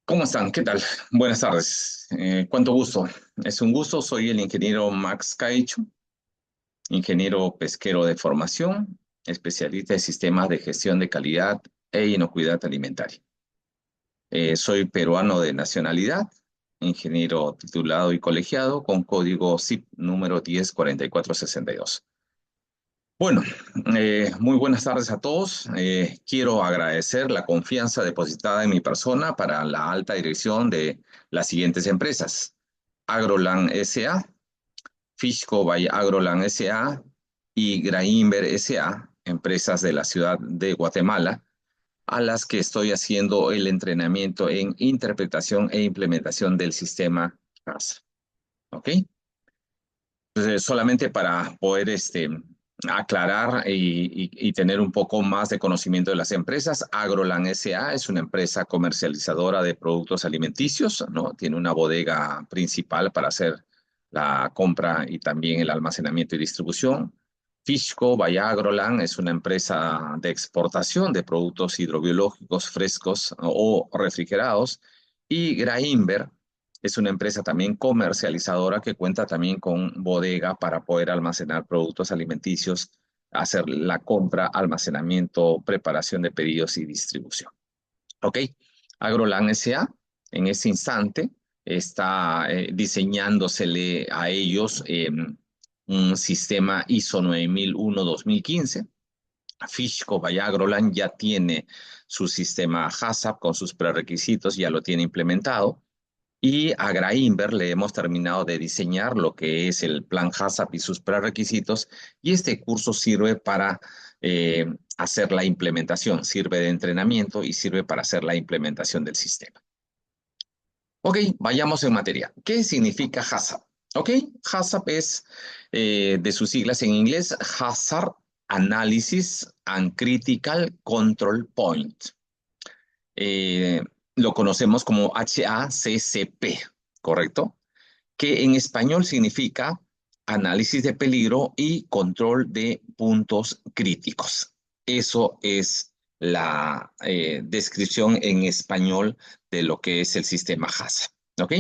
¿Cómo están? ¿Qué tal? Buenas tardes. Cuánto gusto. Es un gusto. Soy el ingeniero Max Caicho, ingeniero pesquero de formación, especialista en sistemas de gestión de calidad e inocuidad alimentaria. Soy peruano de nacionalidad, ingeniero titulado y colegiado con código CIP número 104462. Bueno, muy buenas tardes a todos. Quiero agradecer la confianza depositada en mi persona para la alta dirección de las siguientes empresas: Agroland S.A., Fishco by Agroland S.A. y Grainber S.A., empresas de la ciudad de Guatemala, a las que estoy haciendo el entrenamiento en interpretación e implementación del sistema CASA. ¿Ok? Solamente para poder aclarar y tener un poco más de conocimiento de las empresas, Agroland S.A. es una empresa comercializadora de productos alimenticios, ¿no? Tiene una bodega principal para hacer la compra y también el almacenamiento y distribución. Fishco by Agroland es una empresa de exportación de productos hidrobiológicos frescos o refrigerados. Y Grainber es una empresa también comercializadora que cuenta también con bodega para poder almacenar productos alimenticios, hacer la compra, almacenamiento, preparación de pedidos y distribución. ¿Ok? Agrolan S.A. en ese instante está diseñándosele a ellos un sistema ISO 9001-2015. Fishco by Agroland ya tiene su sistema HACCP con sus prerequisitos, ya lo tiene implementado. Y a Grainber le hemos terminado de diseñar lo que es el plan HACCP y sus prerequisitos, y este curso sirve para eh, hacer la implementación, sirve de entrenamiento y sirve para hacer la implementación del sistema. Ok, vayamos en materia. ¿Qué significa HACCP? Ok, HACCP es de sus siglas en inglés, Hazard Analysis and Critical Control Point. eh, lo conocemos como HACCP, ¿correcto? Que en español significa análisis de peligro y control de puntos críticos. Eso es la descripción en español de lo que es el sistema HACCP, ¿ok?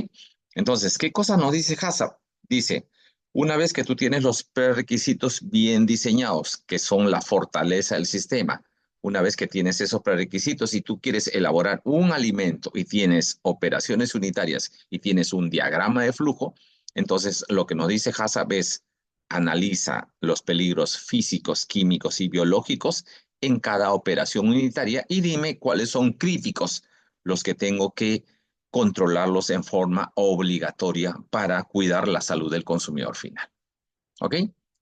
Entonces, ¿qué cosa nos dice HACCP? Dice, una vez que tú tienes los prerequisitos bien diseñados, que son la fortaleza del sistema, una vez que tienes esos prerequisitos y tú quieres elaborar un alimento y tienes operaciones unitarias y tienes un diagrama de flujo, entonces lo que nos dice HACCP es analiza los peligros físicos, químicos y biológicos en cada operación unitaria y dime cuáles son críticos, los que tengo que controlarlos en forma obligatoria para cuidar la salud del consumidor final. ¿Ok?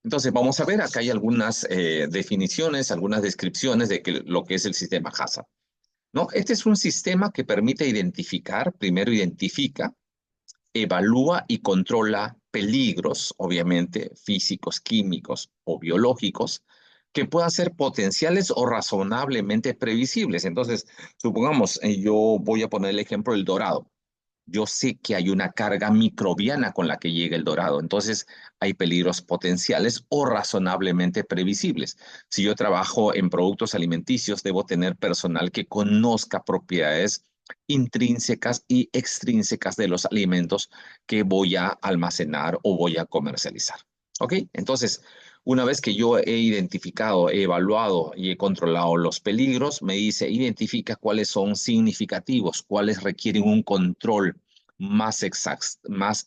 Entonces, vamos a ver, acá hay algunas definiciones, algunas descripciones de lo que es el sistema HACCP, ¿no? Este es un sistema que permite identificar, primero identifica, evalúa y controla peligros, obviamente físicos, químicos o biológicos, que puedan ser potenciales o razonablemente previsibles. Entonces, supongamos, yo voy a poner el ejemplo del dorado. Yo sé que hay una carga microbiana con la que llega el dorado, entonces hay peligros potenciales o razonablemente previsibles. Si yo trabajo en productos alimenticios, debo tener personal que conozca propiedades intrínsecas y extrínsecas de los alimentos que voy a almacenar o voy a comercializar. ¿Ok? Entonces, una vez que yo he identificado, he evaluado y he controlado los peligros, me dice, identifica cuáles son significativos, cuáles requieren un control más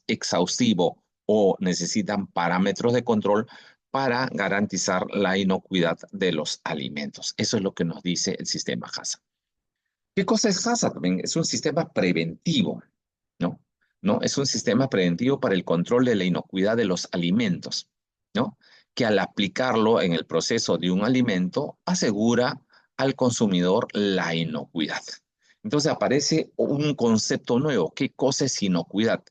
exhaustivo o necesitan parámetros de control para garantizar la inocuidad de los alimentos. Eso es lo que nos dice el sistema HACCP. ¿Qué cosa es HACCP? También es un sistema preventivo, ¿no? ¿No? Es un sistema preventivo para el control de la inocuidad de los alimentos, ¿no? Que al aplicarlo en el proceso de un alimento asegura al consumidor la inocuidad. Entonces aparece un concepto nuevo. ¿Qué cosa es inocuidad?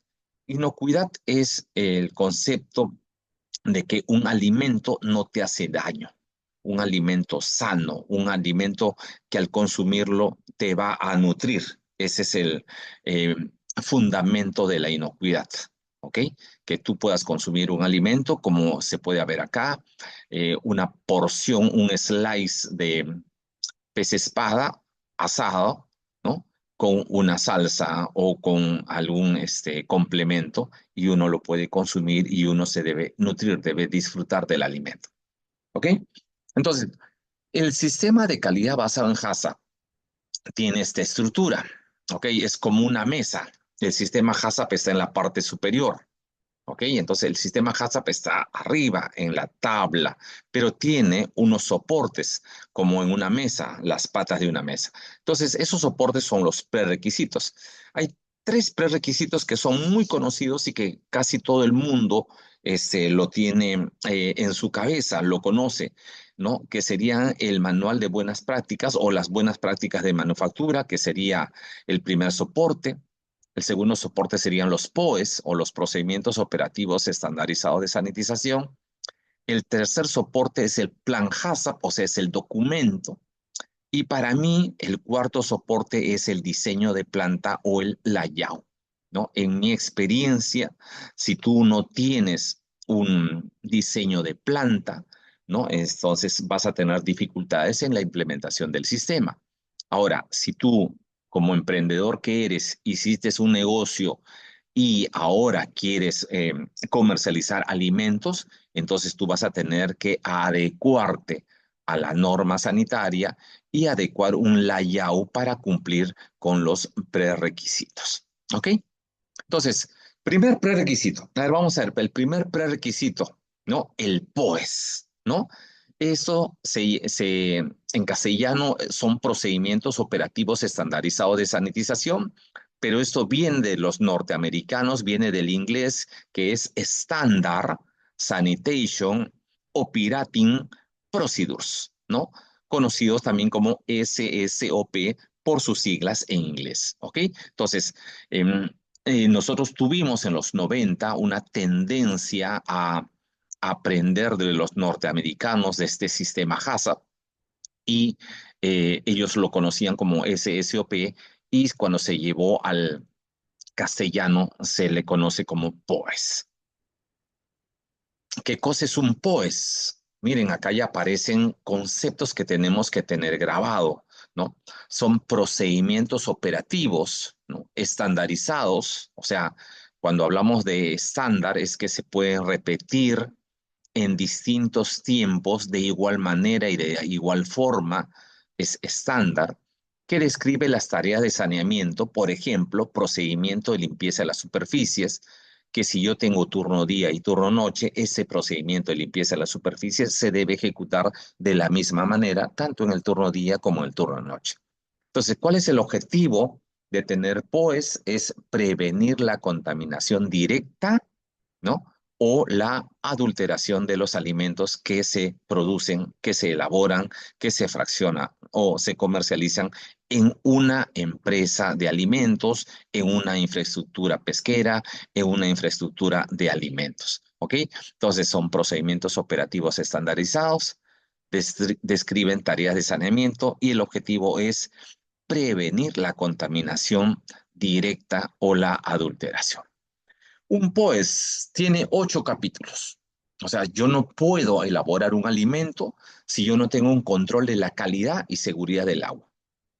Inocuidad es el concepto de que un alimento no te hace daño, un alimento sano, un alimento que al consumirlo te va a nutrir. Ese es el eh, fundamento de la inocuidad, ¿ok? Que tú puedas consumir un alimento como se puede ver acá, una porción, un slice de pez espada asado, ¿no? con una salsa o con algún complemento y uno lo puede consumir y uno se debe nutrir, debe disfrutar del alimento. ¿Ok? Entonces, el sistema de calidad basado en HACCP tiene esta estructura. ¿Ok? Es como una mesa. El sistema HACCP está en la parte superior. ¿Ok? Entonces el sistema HACCP está arriba en la tabla, pero tiene unos soportes, como en una mesa, las patas de una mesa. Entonces, esos soportes son los prerequisitos. Hay tres prerequisitos que son muy conocidos y que casi todo el mundo lo tiene en su cabeza, lo conoce, ¿no? Que serían el manual de buenas prácticas o las buenas prácticas de manufactura, que sería el primer soporte. El segundo soporte serían los POEs o los procedimientos operativos estandarizados de sanitización. El tercer soporte es el plan HACCP, o sea, es el documento. Y para mí, el cuarto soporte es el diseño de planta o el layout, ¿no? En mi experiencia, si tú no tienes un diseño de planta, ¿no? Entonces vas a tener dificultades en la implementación del sistema. Ahora, si tú, como emprendedor que eres, hiciste un negocio y ahora quieres comercializar alimentos, entonces tú vas a tener que adecuarte a la norma sanitaria y adecuar un layout para cumplir con los prerequisitos. ¿Ok? Entonces, primer prerequisito. A ver, vamos a ver, el primer prerequisito, ¿no? El POES, ¿no? Eso en castellano son procedimientos operativos estandarizados de sanitización, pero esto viene de los norteamericanos, viene del inglés, que es Standard Sanitation Operating Procedures, ¿no? Conocidos también como SSOP por sus siglas en inglés, ¿ok? Entonces, nosotros tuvimos en los 90 una tendencia a aprender de los norteamericanos de este sistema HACCP y ellos lo conocían como SSOP y cuando se llevó al castellano se le conoce como POES. ¿Qué cosa es un POES? Miren, acá ya aparecen conceptos que tenemos que tener grabado, ¿no? Son procedimientos operativos, ¿no? Estandarizados, o sea, cuando hablamos de estándar es que se pueden repetir en distintos tiempos de igual manera y de igual forma, es estándar, que describe las tareas de saneamiento, por ejemplo, procedimiento de limpieza de las superficies, que si yo tengo turno día y turno noche, ese procedimiento de limpieza de las superficies se debe ejecutar de la misma manera, tanto en el turno día como en el turno noche. Entonces, ¿cuál es el objetivo de tener POES? Es prevenir la contaminación directa, ¿no? O la adulteración de los alimentos que se producen, que se elaboran, que se fraccionan o se comercializan en una empresa de alimentos, en una infraestructura pesquera, en una infraestructura de alimentos. ¿Ok? Entonces son procedimientos operativos estandarizados, describen tareas de saneamiento y el objetivo es prevenir la contaminación directa o la adulteración. Un POES tiene 8 capítulos. O sea, yo no puedo elaborar un alimento si yo no tengo un control de la calidad y seguridad del agua.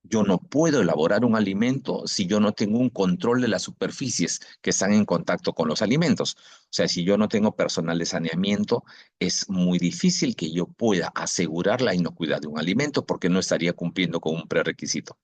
Yo no puedo elaborar un alimento si yo no tengo un control de las superficies que están en contacto con los alimentos. O sea, si yo no tengo personal de saneamiento, es muy difícil que yo pueda asegurar la inocuidad de un alimento porque no estaría cumpliendo con un prerequisito.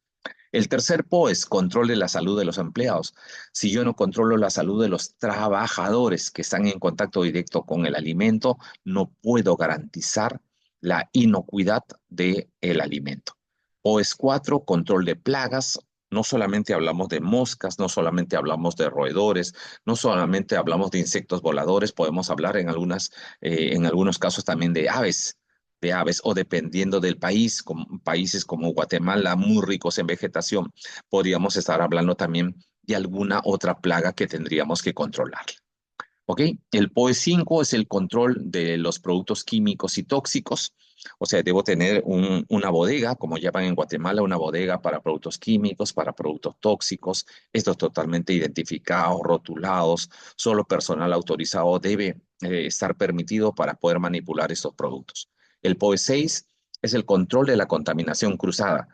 El tercer PO es control de la salud de los empleados. Si yo no controlo la salud de los trabajadores que están en contacto directo con el alimento, no puedo garantizar la inocuidad del alimento. O es 4, control de plagas. No solamente hablamos de moscas, no solamente hablamos de roedores, no solamente hablamos de insectos voladores, podemos hablar en algunos casos también de aves o dependiendo del país, como países como Guatemala, muy ricos en vegetación, podríamos estar hablando también de alguna otra plaga que tendríamos que controlar. ¿Ok? El POE 5 es el control de los productos químicos y tóxicos. O sea, debo tener una bodega, como llaman en Guatemala, una bodega para productos químicos, para productos tóxicos. Estos totalmente identificados, rotulados. Solo personal autorizado debe estar permitido para poder manipular estos productos. El POE 6 es el control de la contaminación cruzada.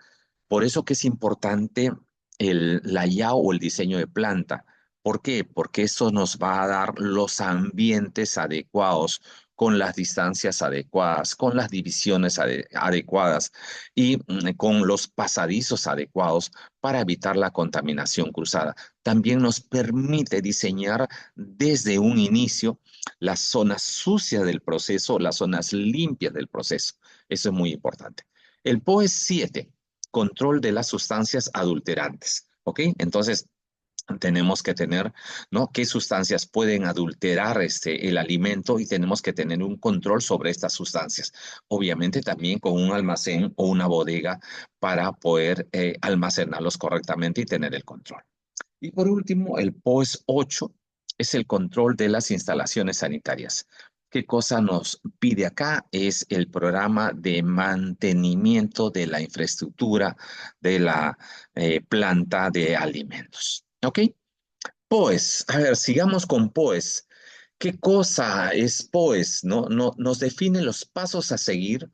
Por eso que es importante el layout o el diseño de planta. ¿Por qué? Porque eso nos va a dar los ambientes adecuados, con las distancias adecuadas, con las divisiones adecuadas y con los pasadizos adecuados para evitar la contaminación cruzada. También nos permite diseñar desde un inicio las zonas sucias del proceso, las zonas limpias del proceso. Eso es muy importante. El POE 7, control de las sustancias adulterantes. ¿Ok? Entonces, tenemos que tener, ¿no? ¿Qué sustancias pueden adulterar el alimento? Y tenemos que tener un control sobre estas sustancias. Obviamente también con un almacén o una bodega para poder almacenarlos correctamente y tener el control. Y por último, el POES 8 es el control de las instalaciones sanitarias. ¿Qué cosa nos pide acá? Es el programa de mantenimiento de la infraestructura de la planta de alimentos. ¿Ok? POES, a ver, sigamos con POES. ¿Qué cosa es POES? Nos define los pasos a seguir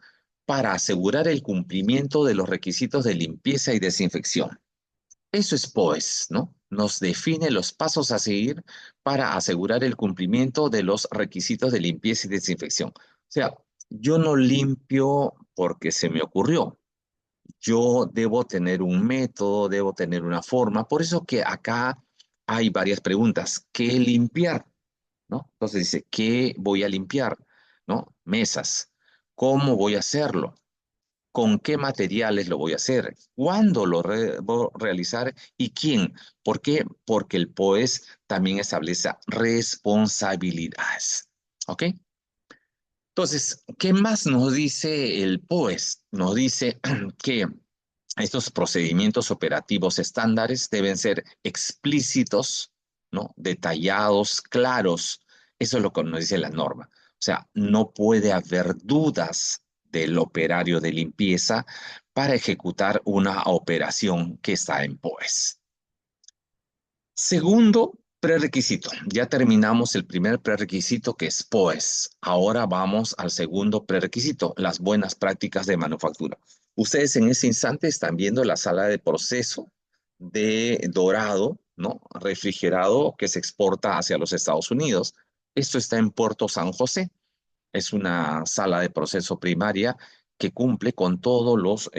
para asegurar el cumplimiento de los requisitos de limpieza y desinfección. Eso es POES, ¿no? Nos define los pasos a seguir para asegurar el cumplimiento de los requisitos de limpieza y desinfección. O sea, yo no limpio porque se me ocurrió. Yo debo tener un método, debo tener una forma. Por eso que acá hay varias preguntas. ¿Qué limpiar? ¿No? Entonces dice, ¿qué voy a limpiar? ¿No? Mesas. ¿Cómo voy a hacerlo? ¿Con qué materiales lo voy a hacer? ¿Cuándo voy a realizar? ¿Y quién? ¿Por qué? Porque el POES también establece responsabilidades. ¿Ok? Entonces, ¿qué más nos dice el POES? Nos dice que estos procedimientos operativos estándares deben ser explícitos, ¿no? Detallados, claros. Eso es lo que nos dice la norma. O sea, no puede haber dudas del operario de limpieza para ejecutar una operación que está en POES. Segundo prerequisito. Ya terminamos el primer prerequisito que es POES. Ahora vamos al segundo prerequisito, las buenas prácticas de manufactura. Ustedes en ese instante están viendo la sala de proceso de dorado, ¿no? Refrigerado que se exporta hacia los Estados Unidos. Esto está en Puerto San José. Es una sala de proceso primaria que cumple con todos los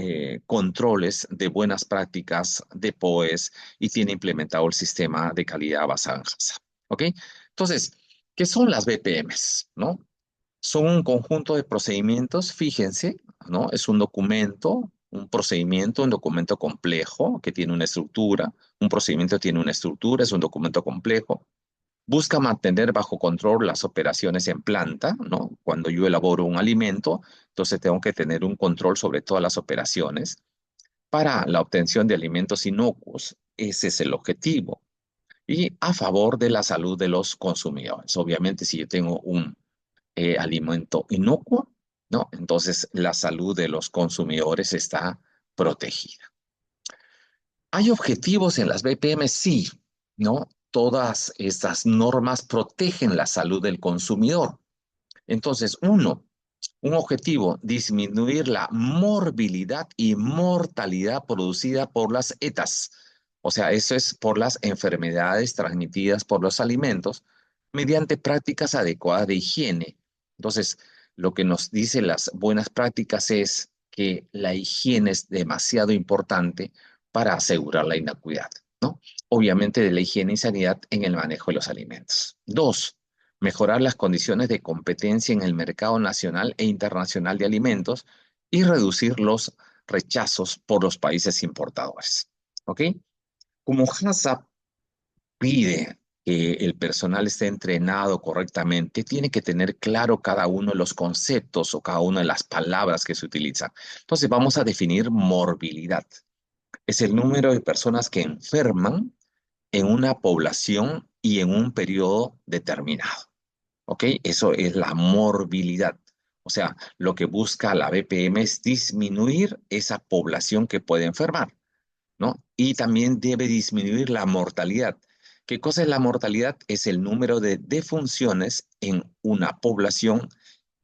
controles de buenas prácticas de POES y tiene implementado el sistema de calidad basado en HACCP. ¿Ok? Entonces, ¿qué son las BPMs? ¿No? Son un conjunto de procedimientos, fíjense, ¿no? Es un documento, un procedimiento, un documento complejo que tiene una estructura. Un procedimiento tiene una estructura, es un documento complejo. Busca mantener bajo control las operaciones en planta, ¿no? Cuando yo elaboro un alimento, entonces tengo que tener un control sobre todas las operaciones para la obtención de alimentos inocuos. Ese es el objetivo. Y a favor de la salud de los consumidores. Obviamente, si yo tengo un alimento inocuo, ¿no? Entonces la salud de los consumidores está protegida. ¿Hay objetivos en las BPM? Sí, ¿no? Todas estas normas protegen la salud del consumidor. Entonces, un objetivo, disminuir la morbilidad y mortalidad producida por las ETAs. O sea, eso es por las enfermedades transmitidas por los alimentos mediante prácticas adecuadas de higiene. Entonces, lo que nos dicen las buenas prácticas es que la higiene es demasiado importante para asegurar la inocuidad, ¿no? Obviamente de la higiene y sanidad en el manejo de los alimentos. Dos, mejorar las condiciones de competencia en el mercado nacional e internacional de alimentos y reducir los rechazos por los países importadores. ¿Ok? Como HACCP pide que el personal esté entrenado correctamente, tiene que tener claro cada uno de los conceptos o cada una de las palabras que se utilizan. Entonces vamos a definir morbilidad. Es el número de personas que enferman en una población y en un periodo determinado. ¿Ok? Eso es la morbilidad. O sea, lo que busca la BPM es disminuir esa población que puede enfermar, ¿no? Y también debe disminuir la mortalidad. ¿Qué cosa es la mortalidad? Es el número de defunciones en una población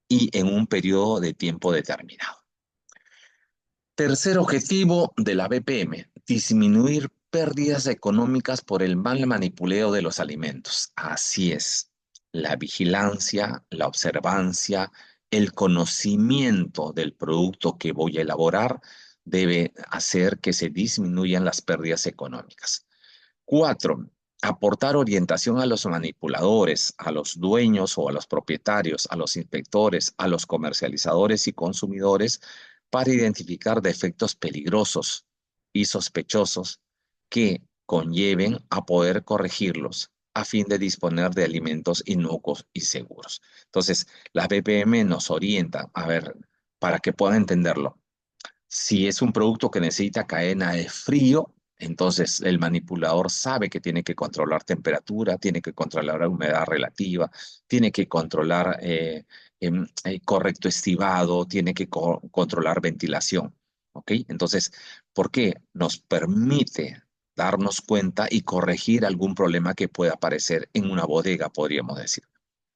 y en un periodo de tiempo determinado. Tercer objetivo de la BPM, disminuir pérdidas económicas por el mal manipuleo de los alimentos. Así es. La vigilancia, la observancia, el conocimiento del producto que voy a elaborar debe hacer que se disminuyan las pérdidas económicas. Cuatro, aportar orientación a los manipuladores, a los dueños o a los propietarios, a los inspectores, a los comercializadores y consumidores para identificar defectos peligrosos y sospechosos que conlleven a poder corregirlos a fin de disponer de alimentos inocuos y seguros. Entonces, la BPM nos orienta, a ver, para que puedan entenderlo. Si es un producto que necesita cadena de frío, entonces el manipulador sabe que tiene que controlar temperatura, tiene que controlar la humedad relativa, tiene que controlar correcto estivado, tiene que controlar ventilación. ¿Ok? Entonces, ¿por qué? Nos permite darnos cuenta y corregir algún problema que pueda aparecer en una bodega, podríamos decir.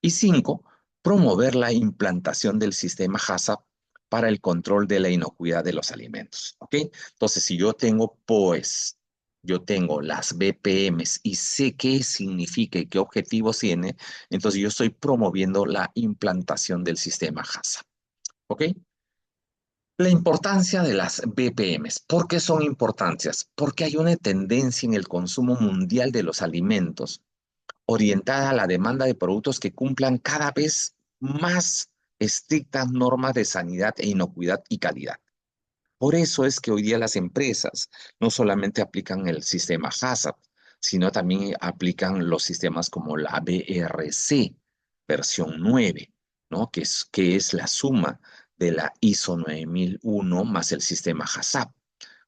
Y cinco, promover la implantación del sistema HACCP para el control de la inocuidad de los alimentos. ¿Ok? Entonces, si yo tengo POEs, yo tengo las BPMs y sé qué significa y qué objetivos tiene, entonces yo estoy promoviendo la implantación del sistema HACCP. ¿Ok? La importancia de las BPMs. ¿Por qué son importantes? Porque hay una tendencia en el consumo mundial de los alimentos orientada a la demanda de productos que cumplan cada vez más estrictas normas de sanidad e inocuidad y calidad. Por eso es que hoy día las empresas no solamente aplican el sistema HACCP, sino también aplican los sistemas como la BRC, versión 9, ¿no? Que es la suma de la ISO 9001 más el sistema HACCP.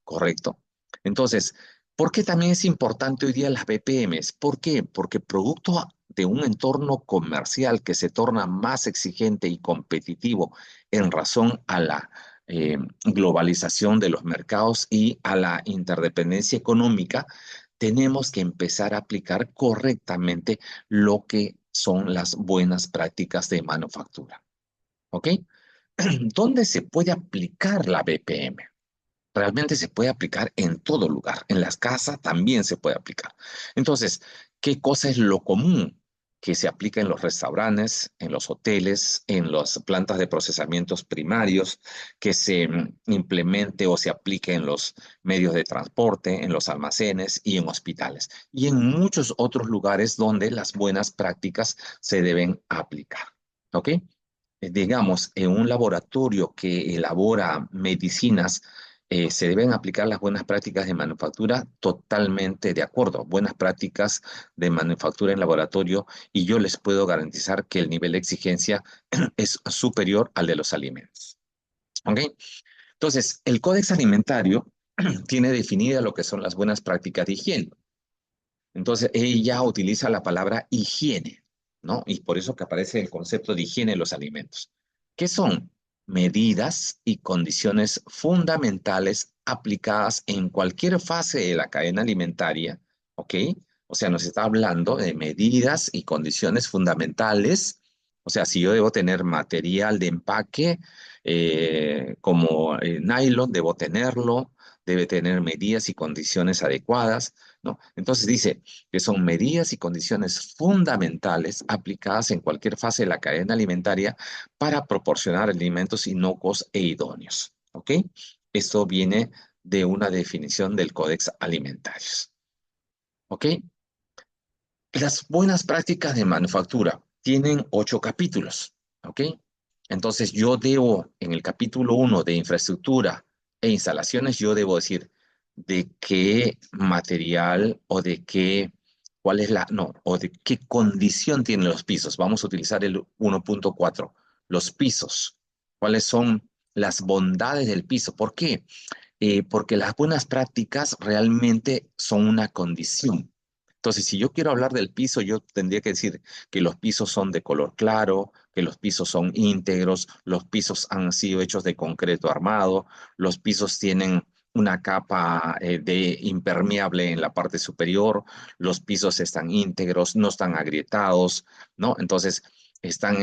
Correcto. Entonces, ¿por qué también es importante hoy día las BPMs? ¿Por qué? Porque producto de un entorno comercial que se torna más exigente y competitivo en razón a la globalización de los mercados y a la interdependencia económica, tenemos que empezar a aplicar correctamente lo que son las buenas prácticas de manufactura. ¿Ok? ¿Dónde se puede aplicar la BPM? Realmente se puede aplicar en todo lugar. En las casas también se puede aplicar. Entonces, ¿qué cosa es lo común que se aplica en los restaurantes, en los hoteles, en las plantas de procesamientos primarios, que se implemente o se aplique en los medios de transporte, en los almacenes y en hospitales? Y en muchos otros lugares donde las buenas prácticas se deben aplicar. ¿Ok? Digamos, en un laboratorio que elabora medicinas, se deben aplicar las buenas prácticas de manufactura, totalmente de acuerdo. Buenas prácticas de manufactura en laboratorio y yo les puedo garantizar que el nivel de exigencia es superior al de los alimentos. ¿Ok? Entonces, el Códex Alimentario tiene definida lo que son las buenas prácticas de higiene. Entonces, ella utiliza la palabra higiene, ¿no? Y por eso que aparece el concepto de higiene en los alimentos. ¿Qué son? Medidas y condiciones fundamentales aplicadas en cualquier fase de la cadena alimentaria, ¿ok? O sea, nos está hablando de medidas y condiciones fundamentales. O sea, si yo debo tener material de empaque como nylon, debo tenerlo, debe tener medidas y condiciones adecuadas, ¿no? Entonces dice que son medidas y condiciones fundamentales aplicadas en cualquier fase de la cadena alimentaria para proporcionar alimentos inocuos e idóneos. ¿Ok? Esto viene de una definición del Códex Alimentarios. ¿Ok? Las buenas prácticas de manufactura tienen 8 capítulos. ¿Ok? Entonces yo debo, en el capítulo 1 de infraestructura e instalaciones, yo debo decir de qué material o de qué, cuál es la, no, o de qué condición tienen los pisos. Vamos a utilizar el 1.4, los pisos. ¿Cuáles son las bondades del piso? ¿Por qué? Porque las buenas prácticas realmente son una condición. Entonces, si yo quiero hablar del piso, yo tendría que decir que los pisos son de color claro, que los pisos son íntegros, los pisos han sido hechos de concreto armado, los pisos tienen una capa de impermeable en la parte superior, los pisos están íntegros, no están agrietados, ¿no? Entonces, están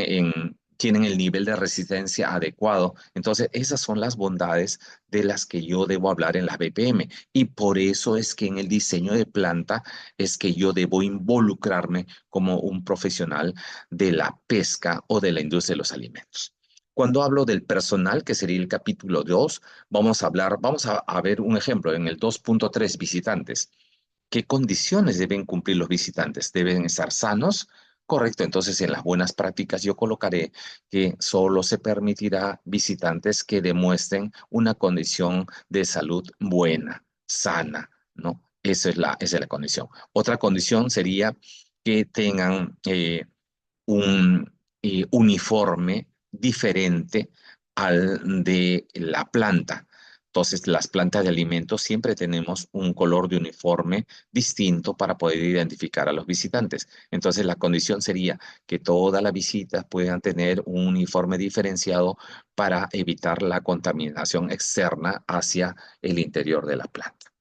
tienen el nivel de resistencia adecuado. Entonces, esas son las bondades de las que yo debo hablar en las BPM. Y por eso es que en el diseño de planta es que yo debo involucrarme como un profesional de la pesca o de la industria de los alimentos. Cuando hablo del personal, que sería el capítulo 2, vamos a ver un ejemplo en el 2.3 visitantes. ¿Qué condiciones deben cumplir los visitantes? ¿Deben estar sanos? Correcto, entonces en las buenas prácticas yo colocaré que solo se permitirá visitantes que demuestren una condición de salud buena, sana, ¿no? Esa es la condición. Otra condición sería que tengan un uniforme diferente al de la planta. Entonces, las plantas de alimentos siempre tenemos un color de uniforme distinto para poder identificar a los visitantes. Entonces, la condición sería que todas las visitas puedan tener un uniforme diferenciado para evitar la contaminación externa hacia el interior de la planta.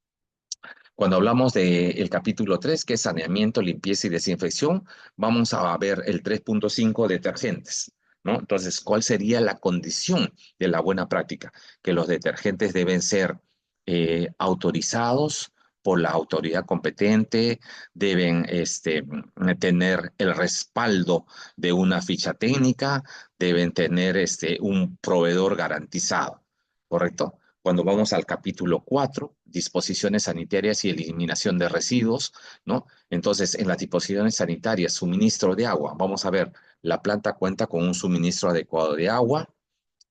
Cuando hablamos del capítulo 3, que es saneamiento, limpieza y desinfección, vamos a ver el 3.5 detergentes, ¿no? Entonces, ¿cuál sería la condición de la buena práctica? Que los detergentes deben ser autorizados por la autoridad competente, deben tener el respaldo de una ficha técnica, deben tener un proveedor garantizado, ¿correcto? Cuando vamos al capítulo 4, disposiciones sanitarias y eliminación de residuos, ¿no? Entonces, en las disposiciones sanitarias, suministro de agua, vamos a ver, la planta cuenta con un suministro adecuado de agua,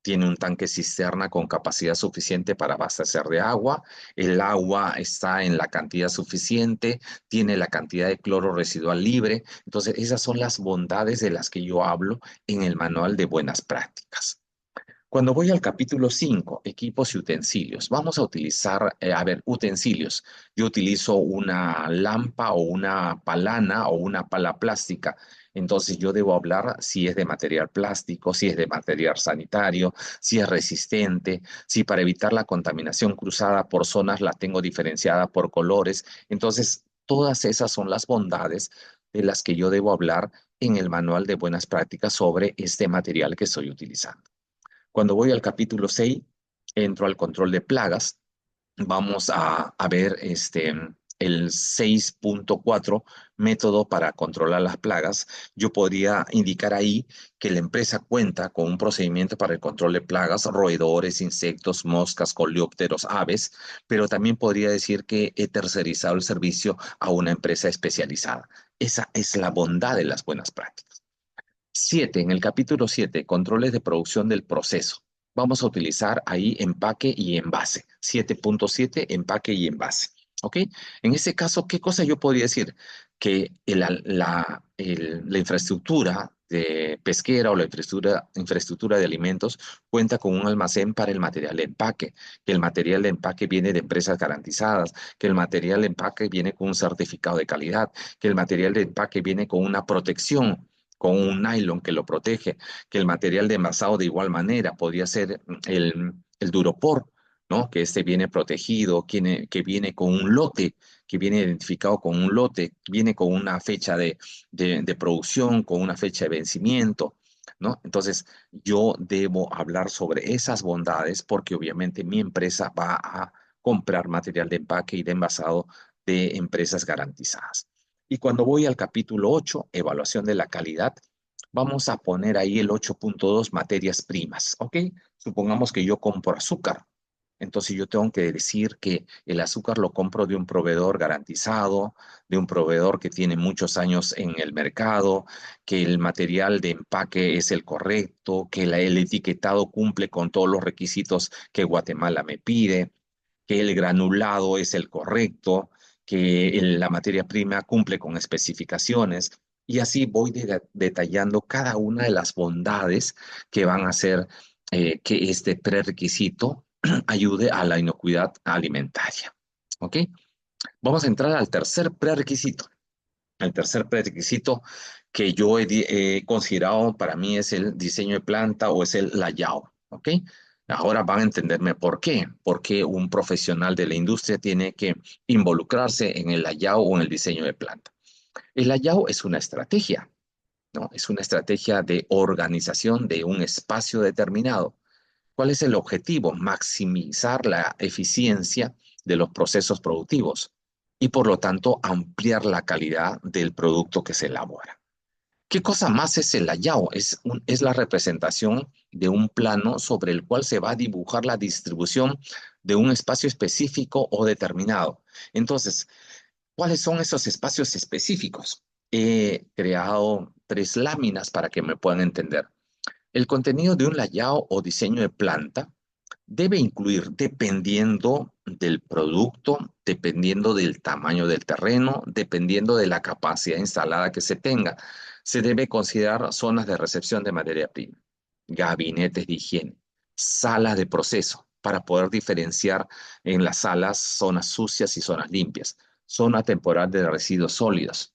tiene un tanque cisterna con capacidad suficiente para abastecer de agua, el agua está en la cantidad suficiente, tiene la cantidad de cloro residual libre. Entonces, esas son las bondades de las que yo hablo en el manual de buenas prácticas. Cuando voy al capítulo 5, equipos y utensilios, vamos a utilizar, a ver, utensilios. Yo utilizo una lampa o una palana o una pala plástica. Entonces yo debo hablar si es de material plástico, si es de material sanitario, si es resistente, si para evitar la contaminación cruzada por zonas la tengo diferenciada por colores. Entonces, todas esas son las bondades de las que yo debo hablar en el manual de buenas prácticas sobre este material que estoy utilizando. Cuando voy al capítulo 6, entro al control de plagas. Vamos a ver el 6.4, método para controlar las plagas. Yo podría indicar ahí que la empresa cuenta con un procedimiento para el control de plagas, roedores, insectos, moscas, coleópteros, aves, pero también podría decir que he tercerizado el servicio a una empresa especializada. Esa es la bondad de las buenas prácticas. 7, en el capítulo 7, controles de producción del proceso. Vamos a utilizar ahí empaque y envase. 7.7, empaque y envase. ¿Ok? En ese caso, ¿qué cosa yo podría decir? Que la infraestructura de pesquera o la infraestructura de alimentos cuenta con un almacén para el material de empaque, que el material de empaque viene de empresas garantizadas, que el material de empaque viene con un certificado de calidad, que el material de empaque viene con una protección, con un nylon que lo protege, que el material de envasado de igual manera podría ser el duropor, ¿no? Que este viene protegido, que viene con un lote, que viene identificado con un lote, viene con una fecha de producción, con una fecha de vencimiento, ¿no? Entonces, yo debo hablar sobre esas bondades porque obviamente mi empresa va a comprar material de empaque y de envasado de empresas garantizadas. Y cuando voy al capítulo 8, evaluación de la calidad, vamos a poner ahí el 8.2, materias primas, ¿ok? Supongamos que yo compro azúcar. Entonces yo tengo que decir que el azúcar lo compro de un proveedor garantizado, de un proveedor que tiene muchos años en el mercado, que el material de empaque es el correcto, que el etiquetado cumple con todos los requisitos que Guatemala me pide, que el granulado es el correcto, que la materia prima cumple con especificaciones. Y así voy detallando cada una de las bondades que van a hacer que este prerequisito ayude a la inocuidad alimentaria. ¿Ok? Vamos a entrar al tercer prerequisito. El tercer prerequisito que yo he considerado para mí es el diseño de planta o es el layout. ¿Ok? Ahora van a entenderme por qué. Por qué un profesional de la industria tiene que involucrarse en el layout o en el diseño de planta. El layout es una estrategia. ¿no? Es una estrategia de organización de un espacio determinado. ¿Cuál es el objetivo? Maximizar la eficiencia de los procesos productivos y por lo tanto ampliar la calidad del producto que se elabora. ¿Qué cosa más es el layout? Es la representación de un plano sobre el cual se va a dibujar la distribución de un espacio específico o determinado. Entonces, ¿cuáles son esos espacios específicos? He creado 3 láminas para que me puedan entender. El contenido de un layout o diseño de planta debe incluir, dependiendo del producto, dependiendo del tamaño del terreno, dependiendo de la capacidad instalada que se tenga, se debe considerar zonas de recepción de materia prima, gabinetes de higiene, salas de proceso, para poder diferenciar en las salas zonas sucias y zonas limpias, zona temporal de residuos sólidos,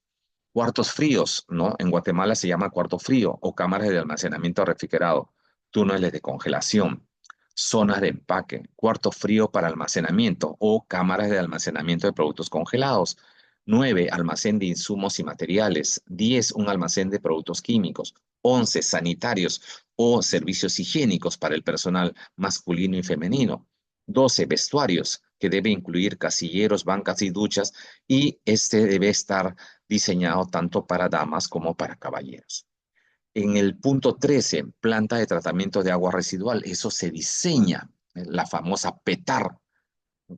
cuartos fríos, ¿no? En Guatemala se llama cuarto frío o cámaras de almacenamiento refrigerado, túneles de congelación, zonas de empaque, cuarto frío para almacenamiento o cámaras de almacenamiento de productos congelados. 9, almacén de insumos y materiales. 10, un almacén de productos químicos. 11, sanitarios o servicios higiénicos para el personal masculino y femenino. 12, vestuarios, que debe incluir casilleros, bancas y duchas, y este debe estar diseñado tanto para damas como para caballeros. En el punto 13, planta de tratamiento de agua residual, eso se diseña, la famosa PETAR.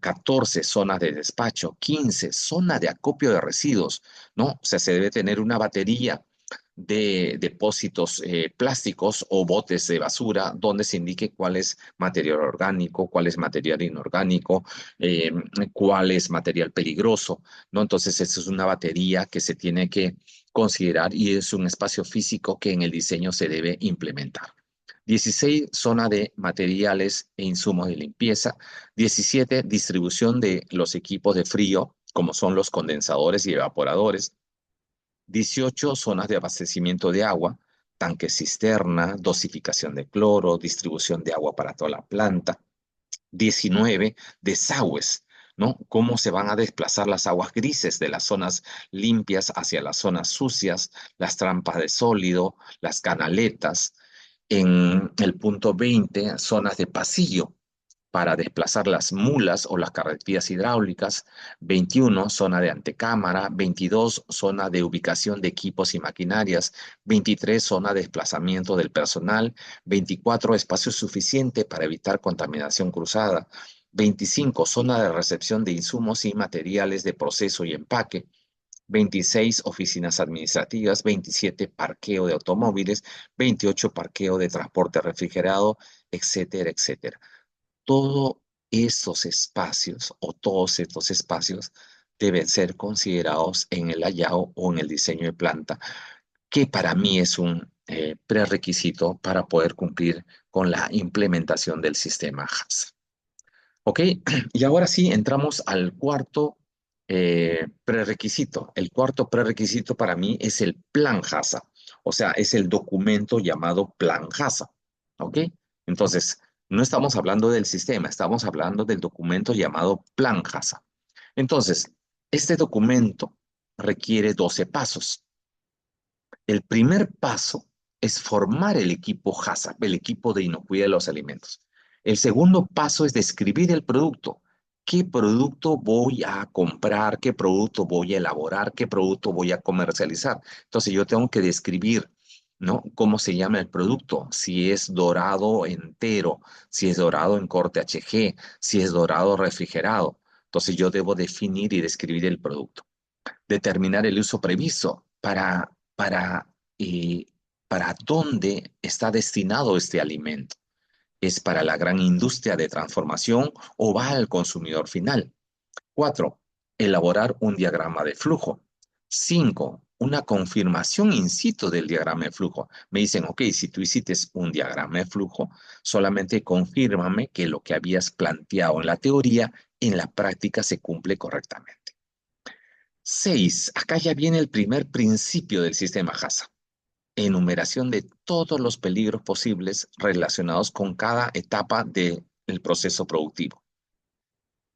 14, zonas de despacho. 15, zona de acopio de residuos, ¿no? O sea, se debe tener una batería de depósitos plásticos o botes de basura donde se indique cuál es material orgánico, cuál es material inorgánico, eh, cuál es material peligroso, ¿no? Entonces, esa es una batería que se tiene que considerar y es un espacio físico que en el diseño se debe implementar. 16, zona de materiales e insumos de limpieza. 17, distribución de los equipos de frío, como son los condensadores y evaporadores. 18, zonas de abastecimiento de agua, tanque cisterna, dosificación de cloro, distribución de agua para toda la planta. 19, desagües, ¿no? Cómo se van a desplazar las aguas grises de las zonas limpias hacia las zonas sucias, las trampas de sólido, las canaletas. En el punto 20, zonas de pasillo para desplazar las mulas o las carretillas hidráulicas. 21, zona de antecámara. 22, zona de ubicación de equipos y maquinarias. 23, zona de desplazamiento del personal. 24, espacio suficiente para evitar contaminación cruzada. 25, zona de recepción de insumos y materiales de proceso y empaque. 26, oficinas administrativas. 27, parqueo de automóviles. 28, parqueo de transporte refrigerado, etcétera, etcétera. Todos esos espacios o todos estos espacios deben ser considerados en el layout o en el diseño de planta, que para mí es un prerequisito para poder cumplir con la implementación del sistema HACCP. ¿Ok? Y ahora sí entramos al cuarto prerequisito. El cuarto prerequisito para mí es el plan HACCP, o sea, es el documento llamado plan HACCP. ¿Ok? Entonces, no estamos hablando del sistema, estamos hablando del documento llamado plan HACCP. Entonces, este documento requiere 12 pasos. El primer paso es formar el equipo HACCP, el equipo de inocuidad de los alimentos. El segundo paso es describir el producto. ¿Qué producto voy a comprar? ¿Qué producto voy a elaborar? ¿Qué producto voy a comercializar? Entonces yo tengo que describir, ¿no? ¿Cómo se llama el producto? Si es dorado entero, si es dorado en corte HG, si es dorado refrigerado. Entonces yo debo definir y describir el producto, determinar el uso previsto eh, para dónde está destinado este alimento. ¿Es para la gran industria de transformación o va al consumidor final? 4, elaborar un diagrama de flujo. 5, una confirmación in situ del diagrama de flujo. Me dicen, ok, si tú hiciste un diagrama de flujo, solamente confírmame que lo que habías planteado en la teoría, en la práctica se cumple correctamente. 6, acá ya viene el primer principio del sistema HACCP. Enumeración de todos los peligros posibles relacionados con cada etapa del proceso productivo.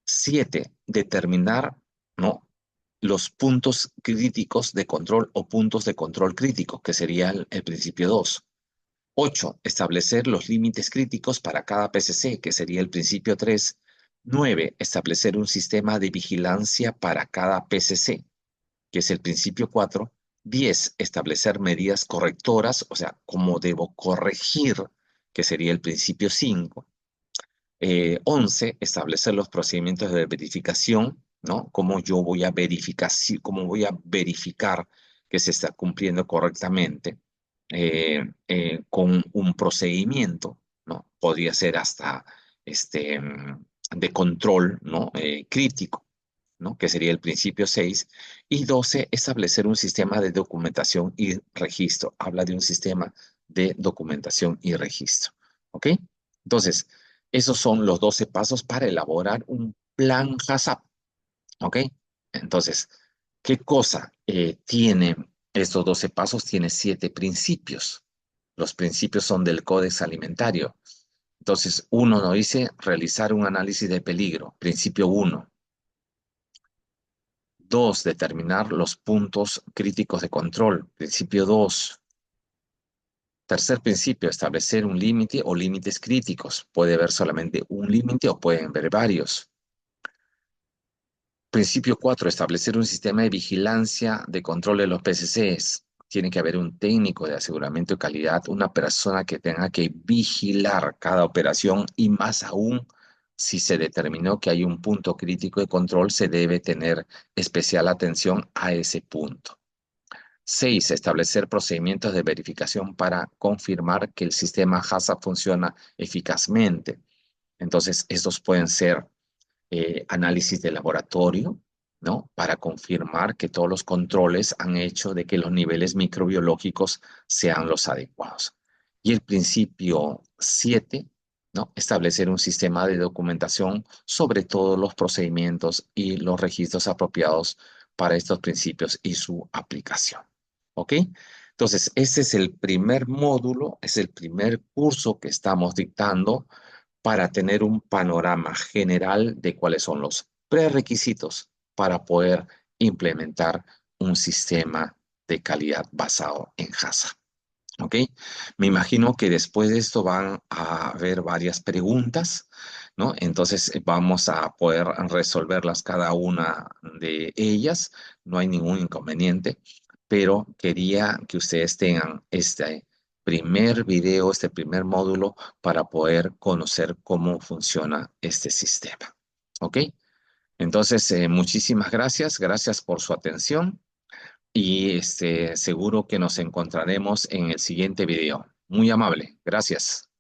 7, determinar, ¿no? los puntos críticos de control o puntos de control crítico, que sería el principio 2. 8. Establecer los límites críticos para cada PCC, que sería el principio 3. 9. Establecer un sistema de vigilancia para cada PCC, que es el principio 4. 10. Establecer medidas correctoras, o sea, cómo debo corregir, que sería el principio 5. 11, establecer los procedimientos de verificación, ¿no? Cómo yo voy a verificar, cómo voy a verificar que se está cumpliendo correctamente con un procedimiento, ¿no? Podría ser hasta de control, ¿no? Crítico, ¿no? Que sería el principio 6. Y 12, establecer un sistema de documentación y registro. Habla de un sistema de documentación y registro. ¿Ok? Entonces, esos son los 12 pasos para elaborar un plan HACCP. ¿Ok? Entonces, ¿qué cosa tiene estos 12 pasos? Tiene 7 principios. Los principios son del Códex Alimentario. Entonces, uno nos dice realizar un análisis de peligro, principio 1. 2, determinar los puntos críticos de control, principio 2. Tercer principio, establecer un límite o límites críticos. Puede haber solamente un límite o pueden haber varios. Principio 4, establecer un sistema de vigilancia de control de los PCCs. Tiene que haber un técnico de aseguramiento de calidad, una persona que tenga que vigilar cada operación y más aún, si se determinó que hay un punto crítico de control, se debe tener especial atención a ese punto. 6. Establecer procedimientos de verificación para confirmar que el sistema HACCP funciona eficazmente. Entonces, estos pueden ser análisis de laboratorio, ¿no? Para confirmar que todos los controles han hecho de que los niveles microbiológicos sean los adecuados. Y el principio 7, ¿no? Establecer un sistema de documentación sobre todos los procedimientos y los registros apropiados para estos principios y su aplicación. ¿Ok? Entonces, este es el primer módulo, es el primer curso que estamos dictando para tener un panorama general de cuáles son los prerequisitos para poder implementar un sistema de calidad basado en HACCP. ¿Ok? Me imagino que después de esto van a haber varias preguntas, ¿no? Entonces vamos a poder resolverlas cada una de ellas. No hay ningún inconveniente, pero quería que ustedes tengan este primer video, este primer módulo para poder conocer cómo funciona este sistema. ¿Ok? Entonces, muchísimas gracias. Gracias por su atención y seguro que nos encontraremos en el siguiente video. Muy amable. Gracias.